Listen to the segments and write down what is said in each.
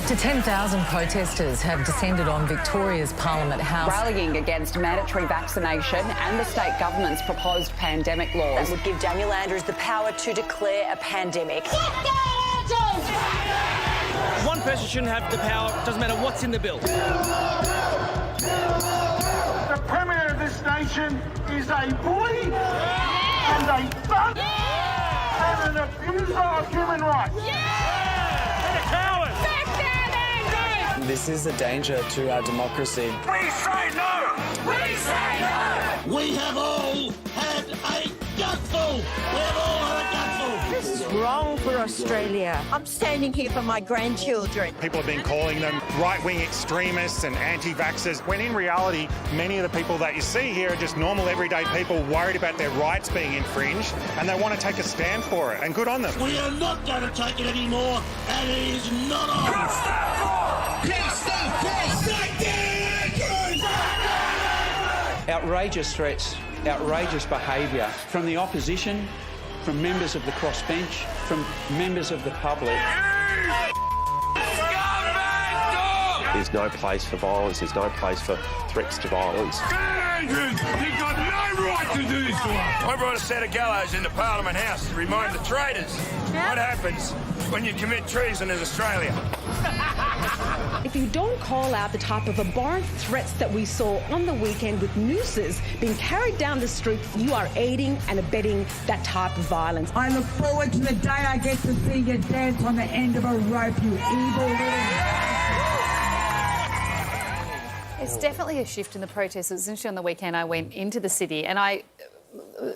To 10,000 protesters have descended on Victoria's Parliament House, rallying against mandatory vaccination and the state government's proposed pandemic laws. That would give Daniel Andrews the power to declare a pandemic. One person shouldn't have the power, doesn't matter what's in the bill. The Premier of this nation is a bully and a thug and an abuser of human rights. This is a danger to our democracy. We say no! We say no! We have all had a gutful! We have all had a gutful! This is wrong for Australia. I'm standing here for my grandchildren. People have been calling them right-wing extremists and anti-vaxxers, when in reality, many of the people that you see here are just normal, everyday people worried about their rights being infringed, and they want to take a stand for it, and good on them. We are not going to take it anymore, and it is not on! Outrageous threats, outrageous behaviour from the opposition, from members of the crossbench, from members of the public. There's no place for violence, there's no place for threats to violence. Andrews, you've got no right to do this to us. I brought a set of gallows into Parliament House to remind the traitors what happens when you commit treason in Australia. If you don't call out the type of abhorrent threats that we saw on the weekend with nooses being carried down the street, you are aiding and abetting that type of violence. I look forward to the day I get to see you dance on the end of a rope, you evil little... It's definitely a shift in the protests. It was interesting on the weekend I went into the city and I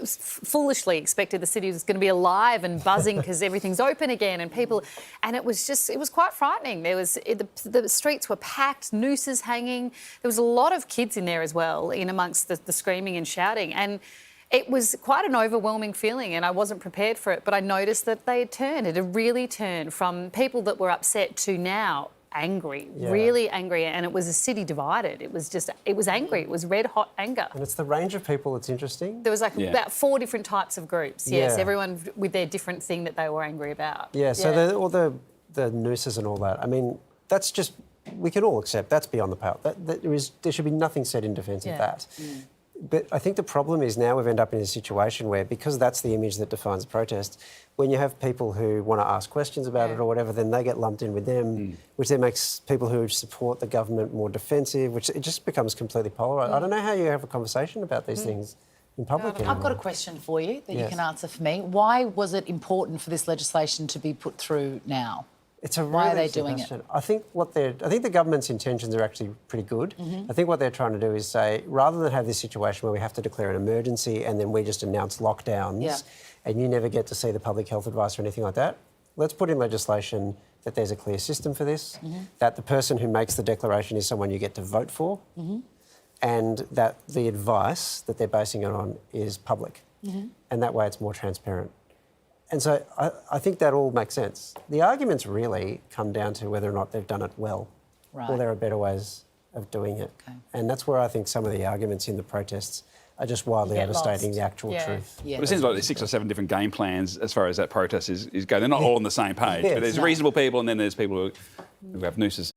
foolishly expected the city was going to be alive and buzzing because everything's open again and people... And it was quite frightening. The streets were packed, nooses hanging. There was a lot of kids in there as well, in amongst the screaming and shouting. And it was quite an overwhelming feeling and I wasn't prepared for it, but I noticed that they had turned. It had really turned from people that were upset to now angry, really angry, and it was a city divided. It was angry. It was red hot anger. And it's the range of people that's interesting. There was about 4 different types of groups. Yes, everyone with their different thing that they were angry about. Yeah, so all the nooses and all that. I mean, that's just, we can all accept that's beyond the pale. There should be nothing said in defence of that. But I think the problem is now we've ended up in a situation where, because that's the image that defines protest, when you have people who want to ask questions about it or whatever, then they get lumped in with them, which then makes people who support the government more defensive, which it just becomes completely polarised. I don't know how you have a conversation about these things in public anymore. I've got a question for you that you can answer for me. Why was it important for this legislation to be put through now? It's a Why really are they doing question. it? I think the government's intentions are actually pretty good. I think what they're trying to do is say, rather than have this situation where we have to declare an emergency and then we just announce lockdowns and you never get to see the public health advice or anything like that, let's put in legislation that there's a clear system for this, that the person who makes the declaration is someone you get to vote for, and that the advice that they're basing it on is public. And that way it's more transparent. And so I think that all makes sense. The arguments really come down to whether or not they've done it well or there are better ways of doing it. And that's where I think some of the arguments in the protests are just wildly overstating the actual truth. But it seems like there's 6 or 7 different game plans as far as that protest is going. They're not all on the same page, but there's reasonable people and then there's people who have nooses.